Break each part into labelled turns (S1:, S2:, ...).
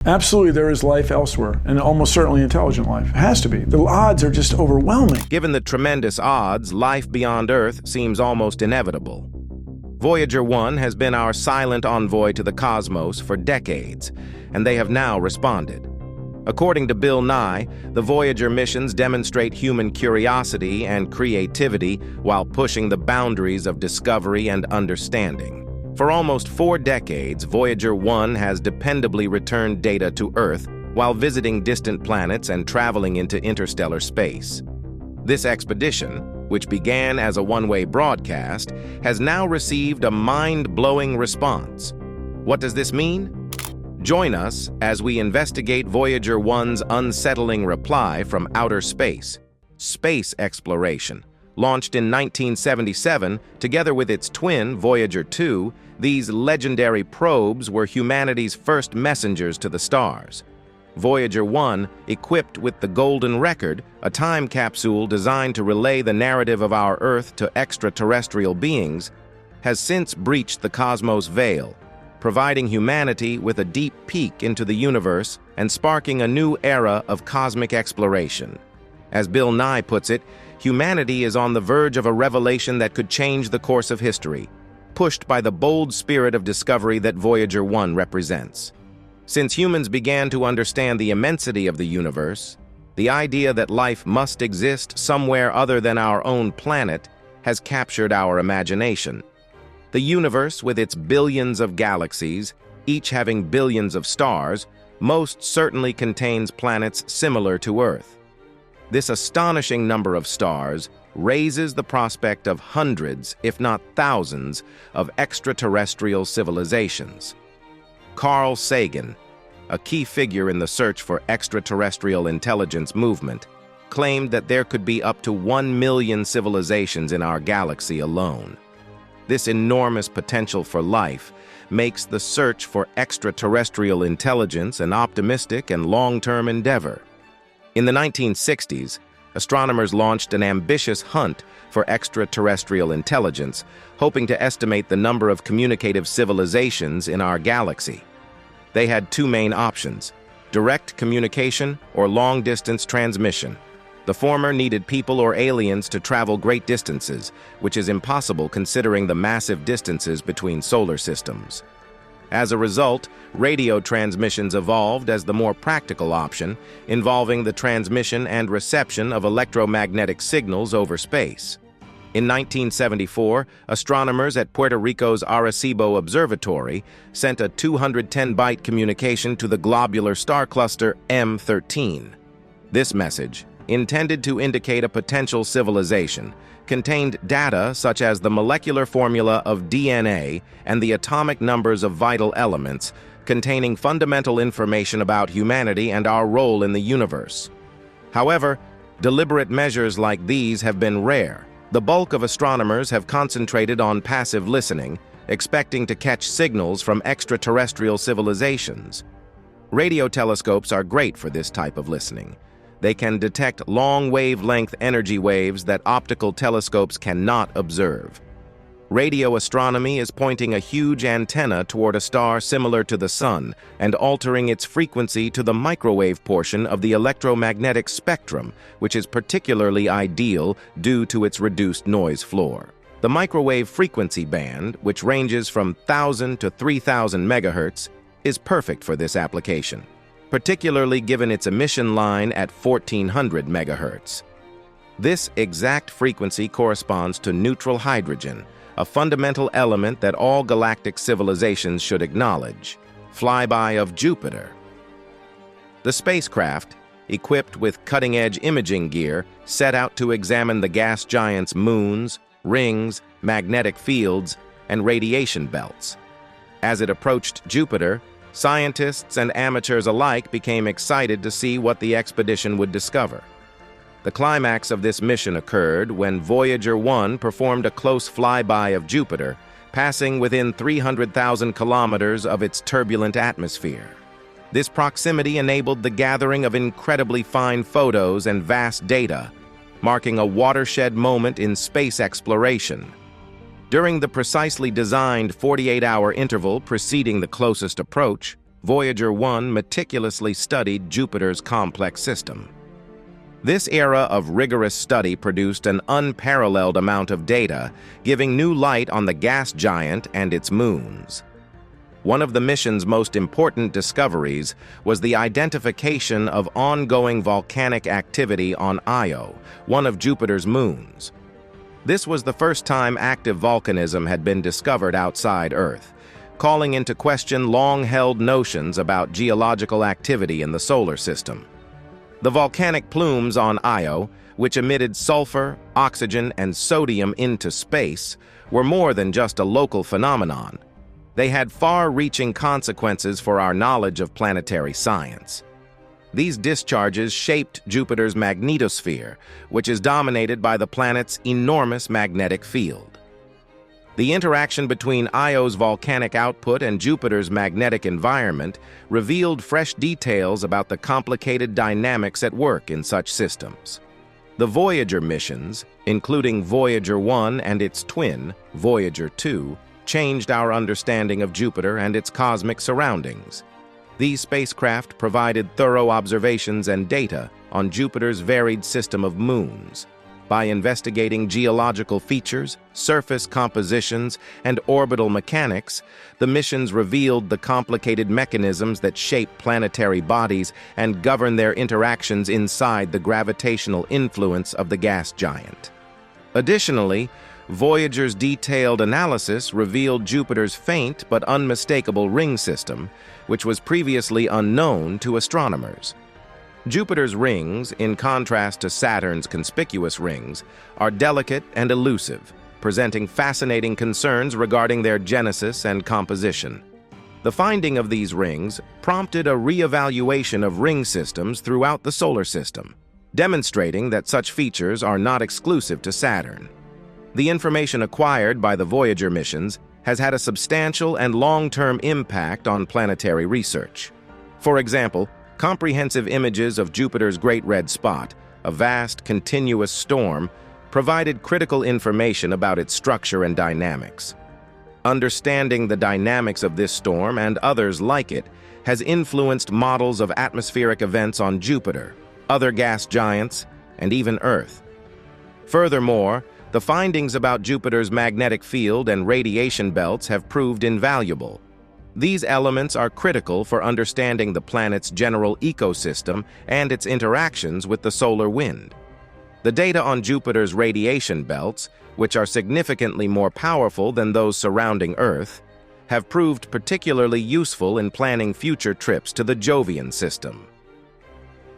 S1: Absolutely, there is life elsewhere, and almost certainly intelligent life. It has to be. The odds are just overwhelming.
S2: Given the tremendous odds, life beyond Earth seems almost inevitable. Voyager One has been our silent envoy to the cosmos for decades, and they have now responded. According to Bill Nye, the Voyager missions demonstrate human curiosity and creativity while pushing the boundaries of discovery and understanding. For almost 4 decades, Voyager One has dependably returned data to Earth while visiting distant planets and traveling into interstellar space. This expedition, which began as a one-way broadcast, has now received a mind-blowing response. What does this mean? Join us as we investigate Voyager One's unsettling reply from outer space, space exploration. Launched in 1977, together with its twin, Voyager 2, these legendary probes were humanity's first messengers to the stars. Voyager 1, equipped with the Golden Record, a time capsule designed to relay the narrative of our Earth to extraterrestrial beings, has since breached the cosmos veil, providing humanity with a deep peek into the universe and sparking a new era of cosmic exploration. As Bill Nye puts it, humanity is on the verge of a revelation that could change the course of history, pushed by the bold spirit of discovery that Voyager 1 represents. Since humans began to understand the immensity of the universe, the idea that life must exist somewhere other than our own planet has captured our imagination. The universe, with its billions of galaxies, each having billions of stars, most certainly contains planets similar to Earth. This astonishing number of stars raises the prospect of hundreds, if not thousands, of extraterrestrial civilizations. Carl Sagan, a key figure in the search for extraterrestrial intelligence movement, claimed that there could be up to 1 million civilizations in our galaxy alone. This enormous potential for life makes the search for extraterrestrial intelligence an optimistic and long-term endeavor. In the 1960s, astronomers launched an ambitious hunt for extraterrestrial intelligence, hoping to estimate the number of communicative civilizations in our galaxy. They had 2 main options: direct communication or long-distance transmission. The former needed people or aliens to travel great distances, which is impossible considering the massive distances between solar systems. As a result, radio transmissions evolved as the more practical option, involving the transmission and reception of electromagnetic signals over space. In 1974, astronomers at Puerto Rico's Arecibo Observatory sent a 210-byte communication to the globular star cluster M13. This message, intended to indicate a potential civilization, contained data such as the molecular formula of DNA and the atomic numbers of vital elements, containing fundamental information about humanity and our role in the universe. However, deliberate measures like these have been rare. The bulk of astronomers have concentrated on passive listening, expecting to catch signals from extraterrestrial civilizations. Radio telescopes are great for this type of listening. They can detect long wavelength energy waves that optical telescopes cannot observe. Radio astronomy is pointing a huge antenna toward a star similar to the Sun and altering its frequency to the microwave portion of the electromagnetic spectrum, which is particularly ideal due to its reduced noise floor. The microwave frequency band, which ranges from 1,000 to 3,000 megahertz, is perfect for this application, particularly given its emission line at 1,400 megahertz. This exact frequency corresponds to neutral hydrogen, a fundamental element that all galactic civilizations should acknowledge. Flyby of Jupiter. The spacecraft, equipped with cutting-edge imaging gear, set out to examine the gas giant's moons, rings, magnetic fields, and radiation belts. As it approached Jupiter, scientists and amateurs alike became excited to see what the expedition would discover. The climax of this mission occurred when Voyager 1 performed a close flyby of Jupiter, passing within 300,000 kilometers of its turbulent atmosphere. This proximity enabled the gathering of incredibly fine photos and vast data, marking a watershed moment in space exploration. During the precisely designed 48-hour interval preceding the closest approach, Voyager One meticulously studied Jupiter's complex system. This era of rigorous study produced an unparalleled amount of data, giving new light on the gas giant and its moons. One of the mission's most important discoveries was the identification of ongoing volcanic activity on Io, one of Jupiter's moons. This was the first time active volcanism had been discovered outside Earth, calling into question long-held notions about geological activity in the solar system. The volcanic plumes on Io, which emitted sulfur, oxygen, and sodium into space, were more than just a local phenomenon. They had far-reaching consequences for our knowledge of planetary science. These discharges shaped Jupiter's magnetosphere, which is dominated by the planet's enormous magnetic field. The interaction between Io's volcanic output and Jupiter's magnetic environment revealed fresh details about the complicated dynamics at work in such systems. The Voyager missions, including Voyager One and its twin, Voyager Two, changed our understanding of Jupiter and its cosmic surroundings. These spacecraft provided thorough observations and data on Jupiter's varied system of moons. By investigating geological features, surface compositions, and orbital mechanics, the missions revealed the complicated mechanisms that shape planetary bodies and govern their interactions inside the gravitational influence of the gas giant. Additionally, Voyager's detailed analysis revealed Jupiter's faint but unmistakable ring system, which was previously unknown to astronomers. Jupiter's rings, in contrast to Saturn's conspicuous rings, are delicate and elusive, presenting fascinating concerns regarding their genesis and composition. The finding of these rings prompted a re-evaluation of ring systems throughout the solar system, demonstrating that such features are not exclusive to Saturn. The information acquired by the Voyager missions has had a substantial and long-term impact on planetary research. For example, comprehensive images of Jupiter's Great Red Spot, a vast, continuous storm, provided critical information about its structure and dynamics. Understanding the dynamics of this storm and others like it has influenced models of atmospheric events on Jupiter, other gas giants, and even Earth. Furthermore, the findings about Jupiter's magnetic field and radiation belts have proved invaluable. These elements are critical for understanding the planet's general ecosystem and its interactions with the solar wind. The data on Jupiter's radiation belts, which are significantly more powerful than those surrounding Earth, have proved particularly useful in planning future trips to the Jovian system.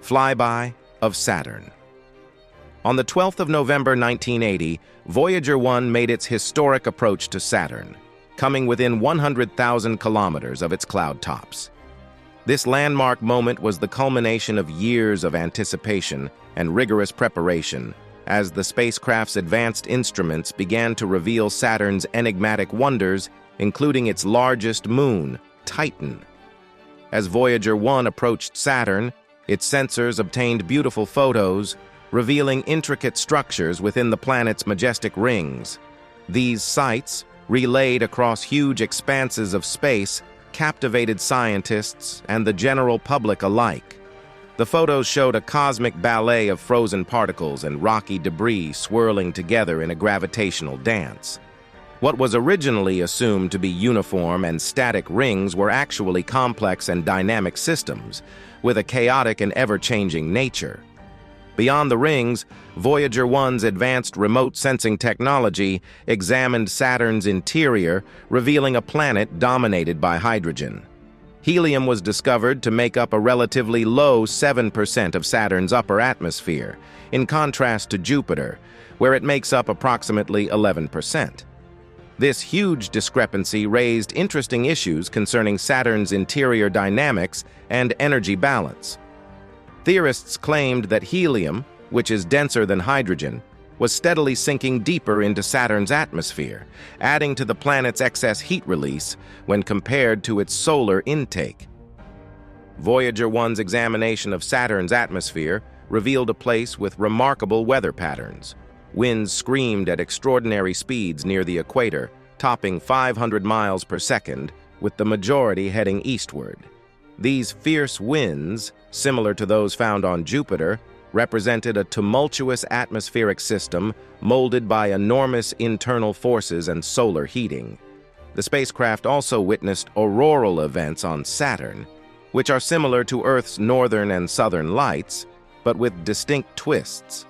S2: Flyby of Saturn. On the 12th of November 1980, Voyager One made its historic approach to Saturn, coming within 100,000 kilometers of its cloud tops. This landmark moment was the culmination of years of anticipation and rigorous preparation as the spacecraft's advanced instruments began to reveal Saturn's enigmatic wonders, including its largest moon, Titan. As Voyager One approached Saturn, its sensors obtained beautiful photos, revealing intricate structures within the planet's majestic rings. These sights, relayed across huge expanses of space, captivated scientists and the general public alike. The photos showed a cosmic ballet of frozen particles and rocky debris swirling together in a gravitational dance. What was originally assumed to be uniform and static rings were actually complex and dynamic systems, with a chaotic and ever-changing nature. Beyond the rings, Voyager One's advanced remote sensing technology examined Saturn's interior, revealing a planet dominated by hydrogen. Helium was discovered to make up a relatively low 7% of Saturn's upper atmosphere, in contrast to Jupiter, where it makes up approximately 11%. This huge discrepancy raised interesting issues concerning Saturn's interior dynamics and energy balance. Theorists claimed that helium, which is denser than hydrogen, was steadily sinking deeper into Saturn's atmosphere, adding to the planet's excess heat release when compared to its solar intake. Voyager One's examination of Saturn's atmosphere revealed a place with remarkable weather patterns. Winds screamed at extraordinary speeds near the equator, topping 500 miles per second, with the majority heading eastward. These fierce winds, similar to those found on Jupiter, represented a tumultuous atmospheric system molded by enormous internal forces and solar heating. The spacecraft also witnessed auroral events on Saturn, which are similar to Earth's northern and southern lights, but with distinct twists.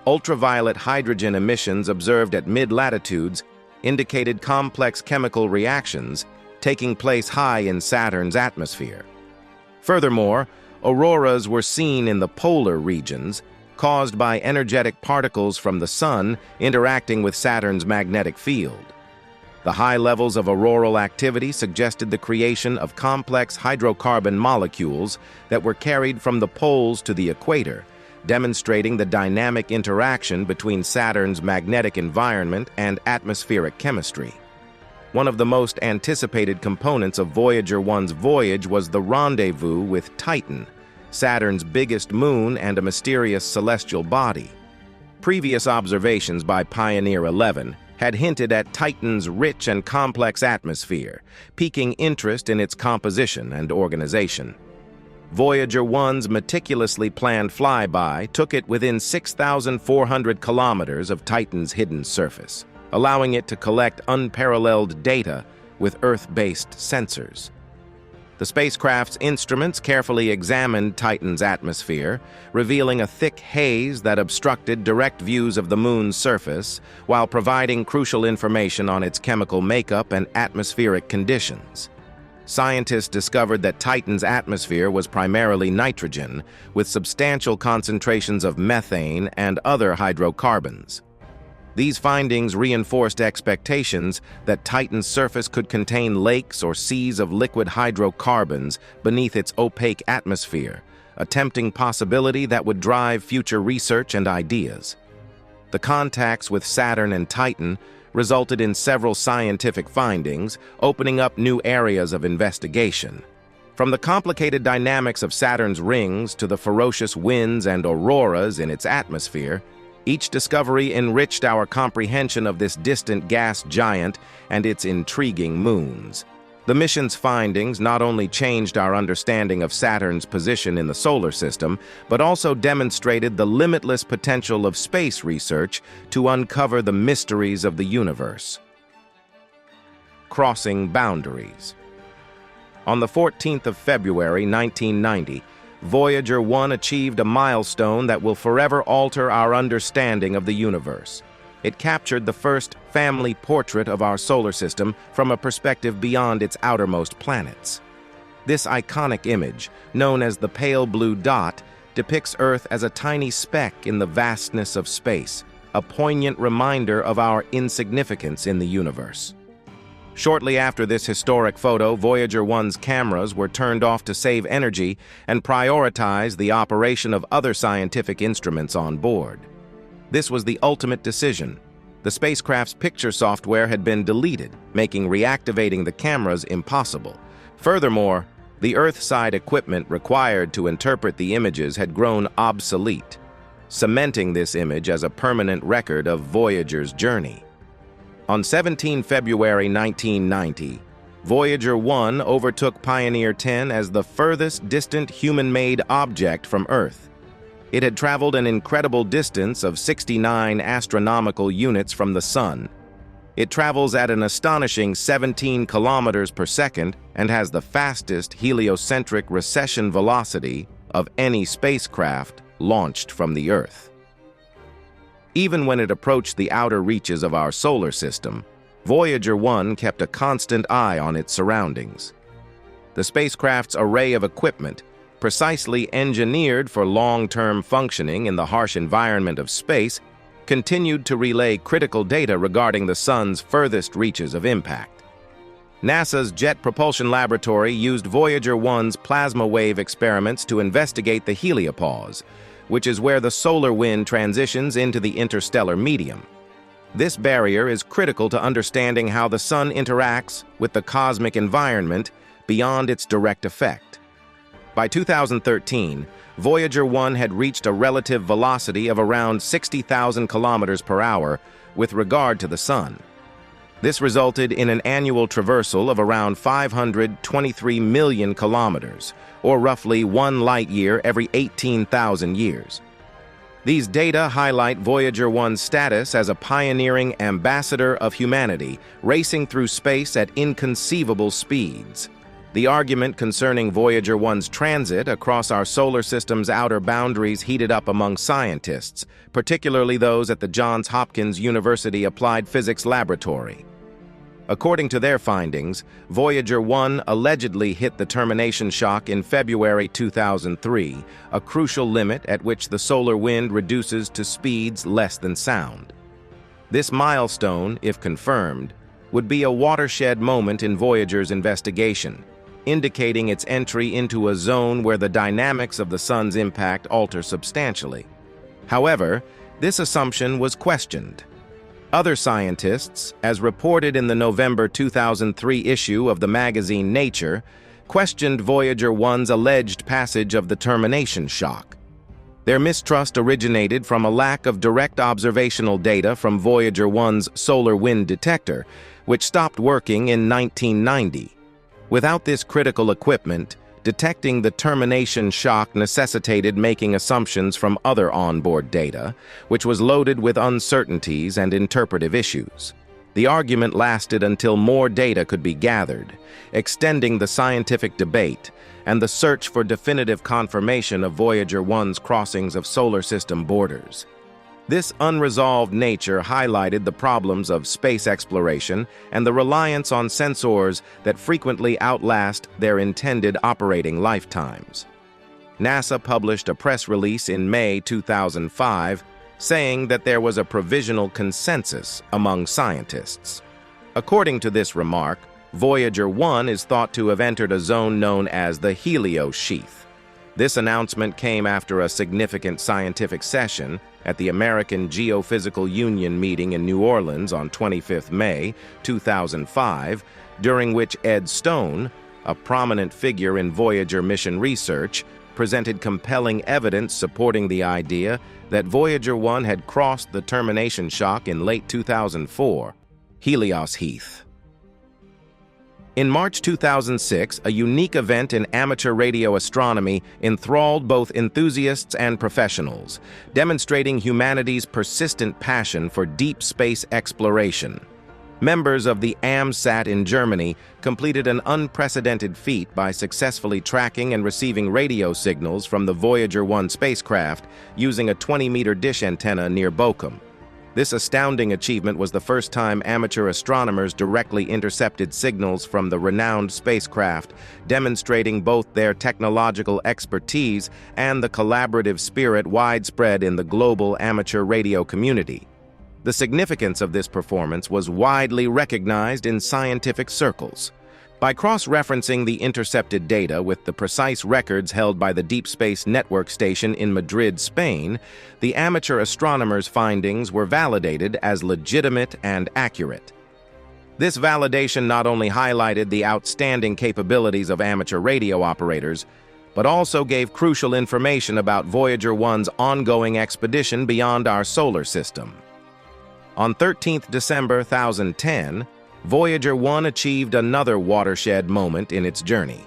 S2: Ultraviolet hydrogen emissions observed at mid-latitudes indicated complex chemical reactions taking place high in Saturn's atmosphere. Furthermore, auroras were seen in the polar regions, caused by energetic particles from the Sun interacting with Saturn's magnetic field. The high levels of auroral activity suggested the creation of complex hydrocarbon molecules that were carried from the poles to the equator, demonstrating the dynamic interaction between Saturn's magnetic environment and atmospheric chemistry. One of the most anticipated components of Voyager 1's voyage was the rendezvous with Titan, Saturn's biggest moon and a mysterious celestial body. Previous observations by Pioneer 11 had hinted at Titan's rich and complex atmosphere, piquing interest in its composition and organization. Voyager 1's meticulously planned flyby took it within 6,400 kilometers of Titan's hidden surface, allowing it to collect unparalleled data with Earth-based sensors. The spacecraft's instruments carefully examined Titan's atmosphere, revealing a thick haze that obstructed direct views of the moon's surface while providing crucial information on its chemical makeup and atmospheric conditions. Scientists discovered that Titan's atmosphere was primarily nitrogen, with substantial concentrations of methane and other hydrocarbons. These findings reinforced expectations that Titan's surface could contain lakes or seas of liquid hydrocarbons beneath its opaque atmosphere, a tempting possibility that would drive future research and ideas. The contacts with Saturn and Titan resulted in several scientific findings, opening up new areas of investigation. From the complicated dynamics of Saturn's rings to the ferocious winds and auroras in its atmosphere, each discovery enriched our comprehension of this distant gas giant and its intriguing moons. The mission's findings not only changed our understanding of Saturn's position in the solar system, but also demonstrated the limitless potential of space research to uncover the mysteries of the universe. Crossing boundaries. On the 14th of February, 1990, Voyager 1 achieved a milestone that will forever alter our understanding of the universe. It captured the first family portrait of our solar system from a perspective beyond its outermost planets. This iconic image, known as the pale blue dot, depicts Earth as a tiny speck in the vastness of space, a poignant reminder of our insignificance in the universe. Shortly after this historic photo, Voyager 1's cameras were turned off to save energy and prioritize the operation of other scientific instruments on board. This was the ultimate decision. The spacecraft's picture software had been deleted, making reactivating the cameras impossible. Furthermore, the Earth-side equipment required to interpret the images had grown obsolete, cementing this image as a permanent record of Voyager's journey. On 17 February 1990, Voyager 1 overtook Pioneer 10 as the furthest distant human-made object from Earth. It had traveled an incredible distance of 69 astronomical units from the Sun. It travels at an astonishing 17 kilometers per second and has the fastest heliocentric recession velocity of any spacecraft launched from the Earth. Even when it approached the outer reaches of our solar system, Voyager 1 kept a constant eye on its surroundings. The spacecraft's array of equipment, precisely engineered for long-term functioning in the harsh environment of space, continued to relay critical data regarding the Sun's furthest reaches of impact. NASA's Jet Propulsion Laboratory used Voyager 1's plasma wave experiments to investigate the heliopause, which is where the solar wind transitions into the interstellar medium. This barrier is critical to understanding how the Sun interacts with the cosmic environment beyond its direct effect. By 2013, Voyager 1 had reached a relative velocity of around 60,000 kilometers per hour with regard to the Sun. This resulted in an annual traversal of around 523 million kilometers, or roughly 1 light-year every 18,000 years. These data highlight Voyager One's status as a pioneering ambassador of humanity, racing through space at inconceivable speeds. The argument concerning Voyager One's transit across our solar system's outer boundaries heated up among scientists, particularly those at the Johns Hopkins University Applied Physics Laboratory. According to their findings, Voyager One allegedly hit the termination shock in February 2003, a crucial limit at which the solar wind reduces to speeds less than sound. This milestone, if confirmed, would be a watershed moment in Voyager's investigation, indicating its entry into a zone where the dynamics of the sun's impact alter substantially. However, this assumption was questioned. Other scientists, as reported in the November 2003 issue of the magazine Nature, questioned Voyager One's alleged passage of the termination shock. Their mistrust originated from a lack of direct observational data from Voyager One's solar wind detector, which stopped working in 1990. Without this critical equipment, detecting the termination shock necessitated making assumptions from other onboard data, which was loaded with uncertainties and interpretive issues. The argument lasted until more data could be gathered, extending the scientific debate and the search for definitive confirmation of Voyager One's crossings of solar system borders. This unresolved nature highlighted the problems of space exploration and the reliance on sensors that frequently outlast their intended operating lifetimes. NASA published a press release in May 2005 saying that there was a provisional consensus among scientists. According to this remark, Voyager One is thought to have entered a zone known as the Helios sheath. This announcement came after a significant scientific session at the American Geophysical Union meeting in New Orleans on 25 May 2005, during which Ed Stone, a prominent figure in Voyager mission research, presented compelling evidence supporting the idea that Voyager One had crossed the termination shock in late 2004, Helios Heath. In March 2006, a unique event in amateur radio astronomy enthralled both enthusiasts and professionals, demonstrating humanity's persistent passion for deep space exploration. Members of the AMSAT in Germany completed an unprecedented feat by successfully tracking and receiving radio signals from the Voyager One spacecraft using a 20-meter dish antenna near Bochum. This astounding achievement was the first time amateur astronomers directly intercepted signals from the renowned spacecraft, demonstrating both their technological expertise and the collaborative spirit widespread in the global amateur radio community. The significance of this performance was widely recognized in scientific circles. By cross-referencing the intercepted data with the precise records held by the Deep Space Network Station in Madrid, Spain, the amateur astronomers' findings were validated as legitimate and accurate. This validation not only highlighted the outstanding capabilities of amateur radio operators, but also gave crucial information about Voyager One's ongoing expedition beyond our solar system. On 13th December 2010, Voyager One achieved another watershed moment in its journey.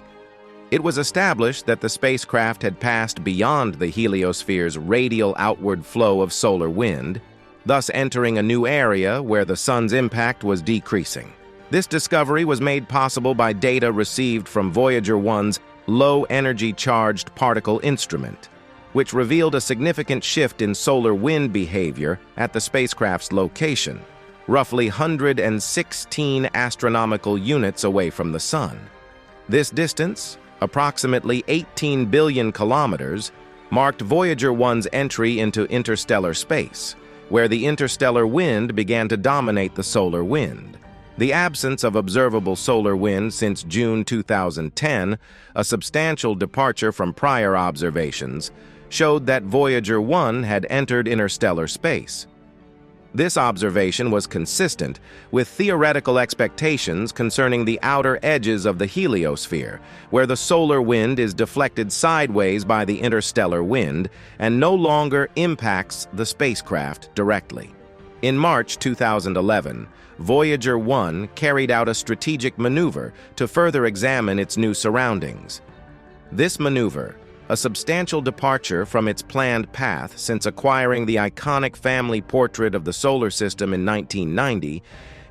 S2: It was established that the spacecraft had passed beyond the heliosphere's radial outward flow of solar wind, thus entering a new area where the sun's impact was decreasing. This discovery was made possible by data received from Voyager One's low-energy charged particle instrument, which revealed a significant shift in solar wind behavior at the spacecraft's location, roughly 116 astronomical units away from the sun. This distance, approximately 18 billion kilometers, marked Voyager One's entry into interstellar space, where the interstellar wind began to dominate the solar wind. The absence of observable solar wind since June 2010, a substantial departure from prior observations, showed that Voyager One had entered interstellar space. This observation was consistent with theoretical expectations concerning the outer edges of the heliosphere, where the solar wind is deflected sideways by the interstellar wind and no longer impacts the spacecraft directly. In March 2011, Voyager One carried out a strategic maneuver to further examine its new surroundings. This maneuver, a substantial departure from its planned path since acquiring the iconic family portrait of the solar system in 1990,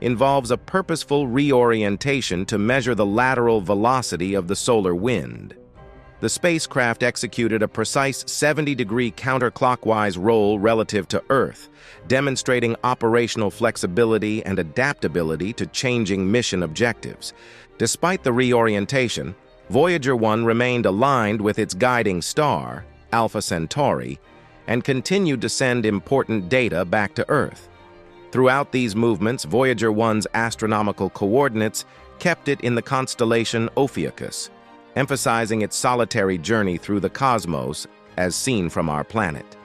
S2: involves a purposeful reorientation to measure the lateral velocity of the solar wind. The spacecraft executed a precise 70-degree counterclockwise roll relative to Earth, demonstrating operational flexibility and adaptability to changing mission objectives. Despite the reorientation, Voyager One remained aligned with its guiding star, Alpha Centauri, and continued to send important data back to Earth. Throughout these movements, Voyager One's astronomical coordinates kept it in the constellation Ophiuchus, emphasizing its solitary journey through the cosmos as seen from our planet.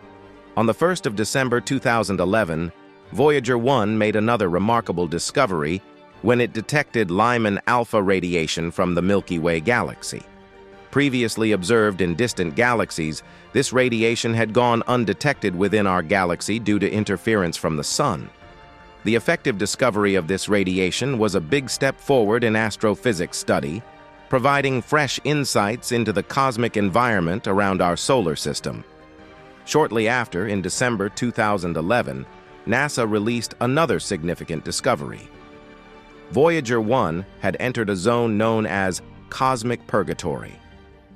S2: On the 1st of December 2011, Voyager One made another remarkable discovery when it detected Lyman alpha radiation from the Milky Way galaxy. Previously observed in distant galaxies, this radiation had gone undetected within our galaxy due to interference from the Sun. The effective discovery of this radiation was a big step forward in astrophysics study, providing fresh insights into the cosmic environment around our solar system. Shortly after, in December 2011, NASA released another significant discovery. Voyager One had entered a zone known as cosmic purgatory.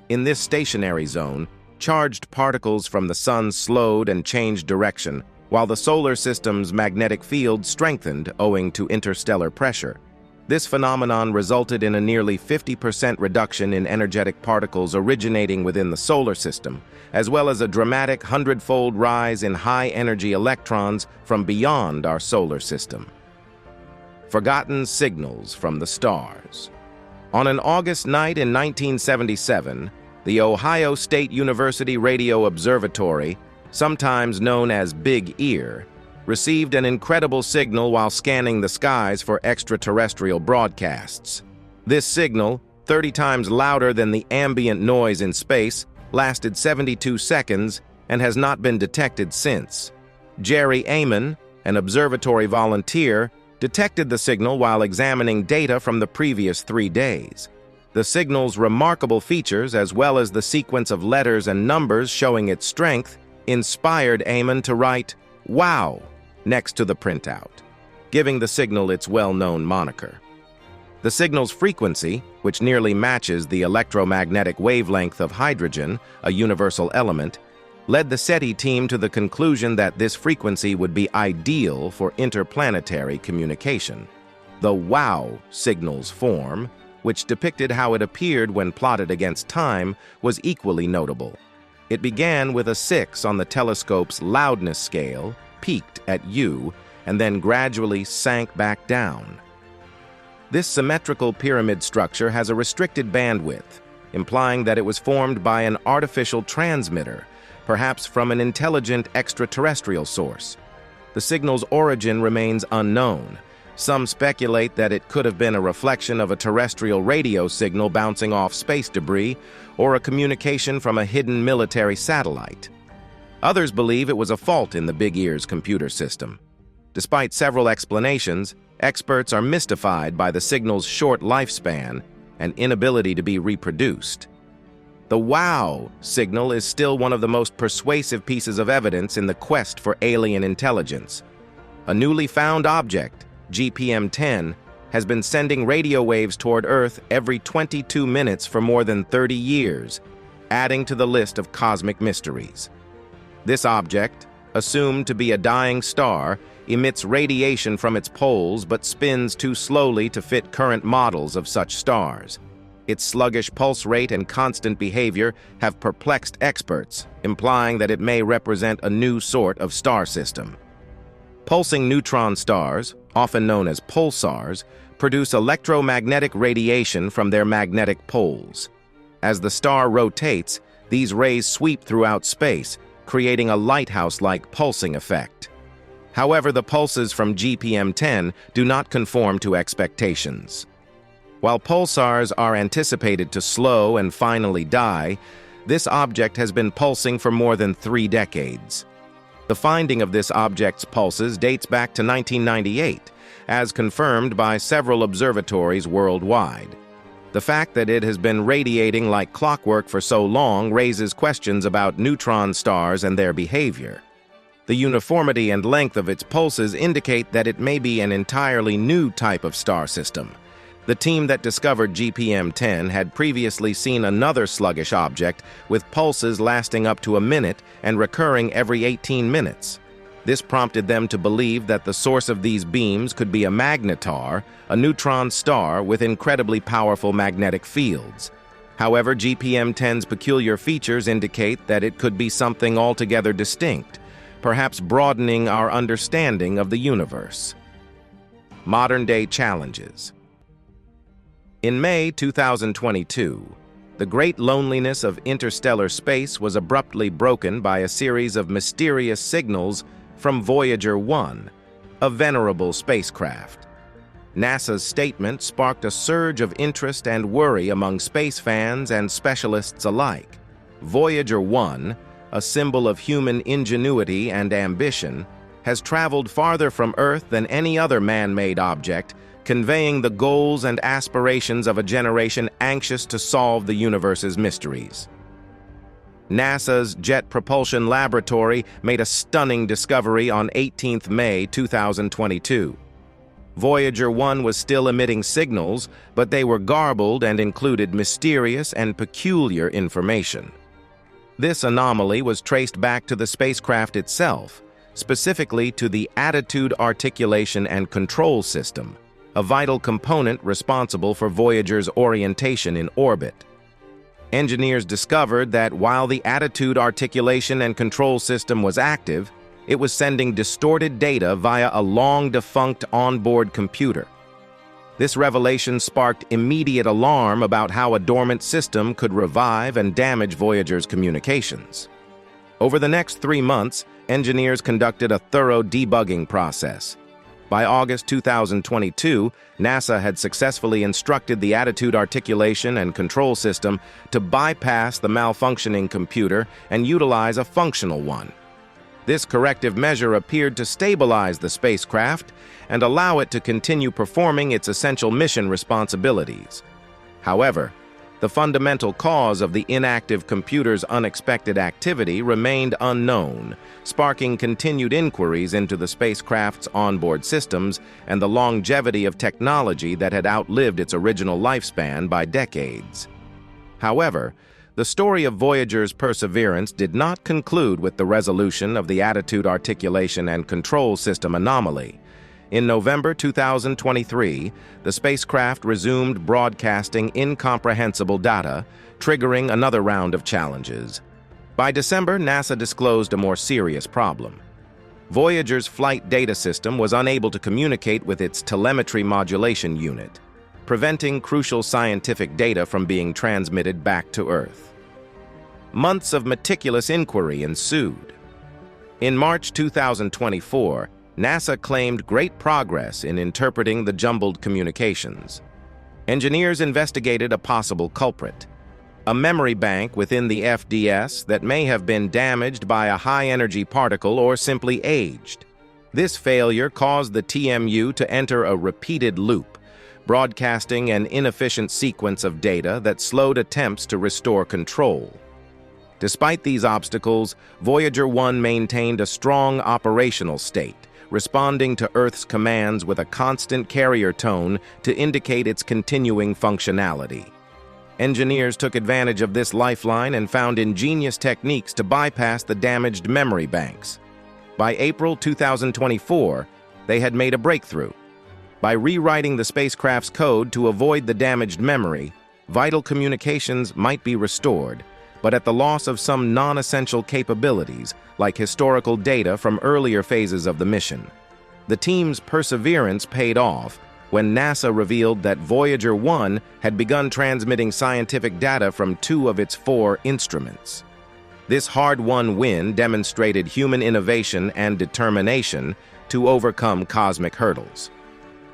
S2: In this stationary zone, charged particles from the Sun slowed and changed direction, while the solar system's magnetic field strengthened owing to interstellar pressure. This phenomenon resulted in a nearly 50% reduction in energetic particles originating within the solar system, as well as a dramatic 100-fold rise in high-energy electrons from beyond our solar system. Forgotten signals from the stars. On an August night in 1977, the Ohio State University Radio Observatory, sometimes known as Big Ear, received an incredible signal while scanning the skies for extraterrestrial broadcasts. This signal, 30 times louder than the ambient noise in space, lasted 72 seconds and has not been detected since. Jerry Amon, an observatory volunteer, detected the signal while examining data from the previous 3 days. The signal's remarkable features, as well as the sequence of letters and numbers showing its strength, inspired Amon to write, "Wow," next to the printout, giving the signal its well-known moniker. The signal's frequency, which nearly matches the electromagnetic wavelength of hydrogen, a universal element, led the SETI team to the conclusion that this frequency would be ideal for interplanetary communication. The WOW signal's form, which depicted how it appeared when plotted against time, was equally notable. It began with a 6 on the telescope's loudness scale, peaked at U, and then gradually sank back down. This symmetrical pyramid structure has a restricted bandwidth, implying that it was formed by an artificial transmitter, perhaps from an intelligent extraterrestrial source. The signal's origin remains unknown. Some speculate that it could have been a reflection of a terrestrial radio signal bouncing off space debris or a communication from a hidden military satellite. Others believe it was a fault in the Big Ear's computer system. Despite several explanations, experts are mystified by the signal's short lifespan and inability to be reproduced. The WOW signal is still one of the most persuasive pieces of evidence in the quest for alien intelligence. A newly found object, GPM-10, has been sending radio waves toward Earth every 22 minutes for more than 30 years, adding to the list of cosmic mysteries. This object, assumed to be a dying star, emits radiation from its poles but spins too slowly to fit current models of such stars. Its sluggish pulse rate and constant behavior have perplexed experts, implying that it may represent a new sort of star system. Pulsing neutron stars, often known as pulsars, produce electromagnetic radiation from their magnetic poles. As the star rotates, these rays sweep throughout space, creating a lighthouse-like pulsing effect. However, the pulses from GPM-10 do not conform to expectations. While pulsars are anticipated to slow and finally die, this object has been pulsing for more than 3 decades. The finding of this object's pulses dates back to 1998, as confirmed by several observatories worldwide. The fact that it has been radiating like clockwork for so long raises questions about neutron stars and their behavior. The uniformity and length of its pulses indicate that it may be an entirely new type of star system. The team that discovered GPM-10 had previously seen another sluggish object with pulses lasting up to a minute and recurring every 18 minutes. This prompted them to believe that the source of these beams could be a magnetar, a neutron star with incredibly powerful magnetic fields. However, GPM-10's peculiar features indicate that it could be something altogether distinct, perhaps broadening our understanding of the universe. Modern-day challenges. In May 2022, the great loneliness of interstellar space was abruptly broken by a series of mysterious signals from Voyager One, a venerable spacecraft. NASA's statement sparked a surge of interest and worry among space fans and specialists alike. Voyager One, a symbol of human ingenuity and ambition, has traveled farther from Earth than any other man-made object, conveying the goals and aspirations of a generation anxious to solve the universe's mysteries. NASA's Jet Propulsion Laboratory made a stunning discovery on 18 May 2022. Voyager 1 was still emitting signals, but they were garbled and included mysterious and peculiar information. This anomaly was traced back to the spacecraft itself, specifically to the Attitude Articulation and Control System, a vital component responsible for Voyager's orientation in orbit. Engineers discovered that while the Attitude Articulation and Control System was active, it was sending distorted data via a long-defunct onboard computer. This revelation sparked immediate alarm about how a dormant system could revive and damage Voyager's communications. Over the next 3 months, engineers conducted a thorough debugging process. By August 2022, NASA had successfully instructed the Attitude Articulation and Control System to bypass the malfunctioning computer and utilize a functional one. This corrective measure appeared to stabilize the spacecraft and allow it to continue performing its essential mission responsibilities. However, the fundamental cause of the inactive computer's unexpected activity remained unknown, sparking continued inquiries into the spacecraft's onboard systems and the longevity of technology that had outlived its original lifespan by decades. However, the story of Voyager's perseverance did not conclude with the resolution of the Attitude Articulation and Control System anomaly. In November 2023, the spacecraft resumed broadcasting incomprehensible data, triggering another round of challenges. By December, NASA disclosed a more serious problem. Voyager's flight data system was unable to communicate with its telemetry modulation unit, preventing crucial scientific data from being transmitted back to Earth. Months of meticulous inquiry ensued. In March 2024, NASA claimed great progress in interpreting the jumbled communications. Engineers investigated a possible culprit, a memory bank within the FDS that may have been damaged by a high-energy particle or simply aged. This failure caused the TMU to enter a repeated loop, broadcasting an inefficient sequence of data that slowed attempts to restore control. Despite these obstacles, Voyager 1 maintained a strong operational state, responding to Earth's commands with a constant carrier tone to indicate its continuing functionality. Engineers took advantage of this lifeline and found ingenious techniques to bypass the damaged memory banks. By April 2024, they had made a breakthrough. By rewriting the spacecraft's code to avoid the damaged memory, vital communications might be restored, but at the loss of some non-essential capabilities, like historical data from earlier phases of the mission. The team's perseverance paid off when NASA revealed that Voyager 1 had begun transmitting scientific data from 2 of its 4 instruments. This hard-won win demonstrated human innovation and determination to overcome cosmic hurdles.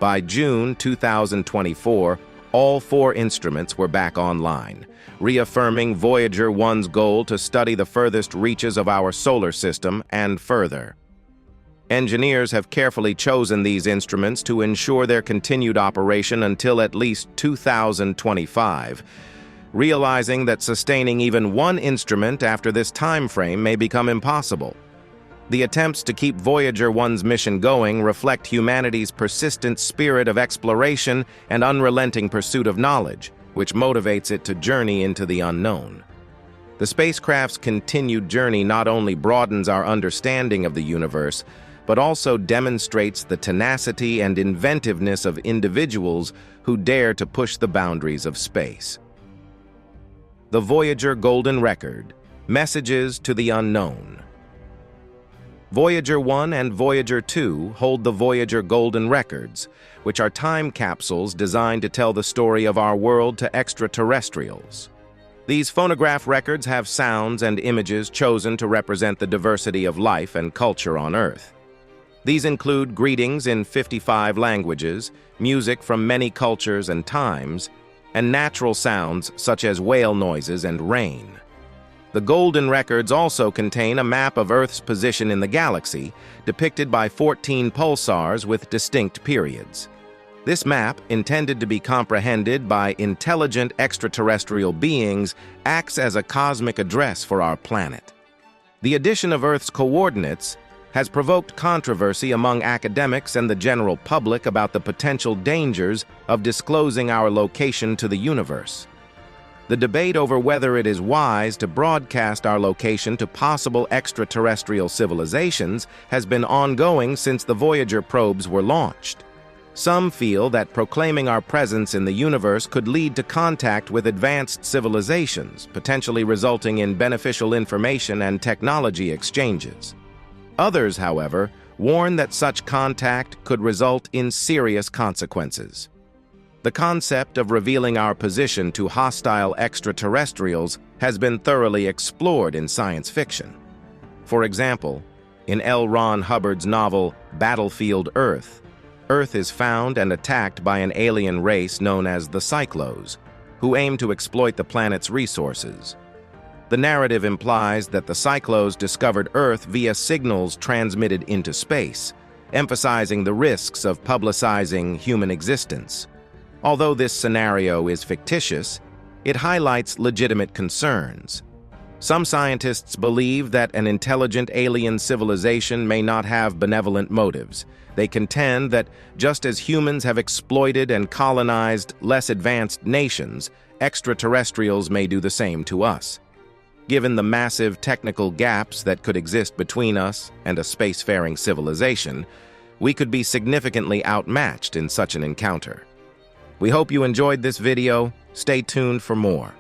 S2: By June 2024, all 4 instruments were back online, reaffirming Voyager One's goal to study the furthest reaches of our solar system and further. Engineers have carefully chosen these instruments to ensure their continued operation until at least 2025, realizing that sustaining even one instrument after this time frame may become impossible. The attempts to keep Voyager One's mission going reflect humanity's persistent spirit of exploration and unrelenting pursuit of knowledge, which motivates it to journey into the unknown. The spacecraft's continued journey not only broadens our understanding of the universe, but also demonstrates the tenacity and inventiveness of individuals who dare to push the boundaries of space. The Voyager Golden Record: Messages to the Unknown. Voyager 1 and Voyager 2 hold the Voyager Golden Records, which are time capsules designed to tell the story of our world to extraterrestrials. These phonograph records have sounds and images chosen to represent the diversity of life and culture on Earth. These include greetings in 55 languages, music from many cultures and times, and natural sounds such as whale noises and rain. The Golden Records also contain a map of Earth's position in the galaxy, depicted by 14 pulsars with distinct periods. This map, intended to be comprehended by intelligent extraterrestrial beings, acts as a cosmic address for our planet. The addition of Earth's coordinates has provoked controversy among academics and the general public about the potential dangers of disclosing our location to the universe. The debate over whether it is wise to broadcast our location to possible extraterrestrial civilizations has been ongoing since the Voyager probes were launched. Some feel that proclaiming our presence in the universe could lead to contact with advanced civilizations, potentially resulting in beneficial information and technology exchanges. Others, however, warn that such contact could result in serious consequences. The concept of revealing our position to hostile extraterrestrials has been thoroughly explored in science fiction. For example, in L. Ron Hubbard's novel Battlefield Earth, Earth is found and attacked by an alien race known as the Cyclos, who aim to exploit the planet's resources. The narrative implies that the Cyclos discovered Earth via signals transmitted into space, emphasizing the risks of publicizing human existence. Although this scenario is fictitious, it highlights legitimate concerns. Some scientists believe that an intelligent alien civilization may not have benevolent motives. They contend that just as humans have exploited and colonized less advanced nations, extraterrestrials may do the same to us. Given the massive technical gaps that could exist between us and a spacefaring civilization, we could be significantly outmatched in such an encounter. We hope you enjoyed this video. Stay tuned for more.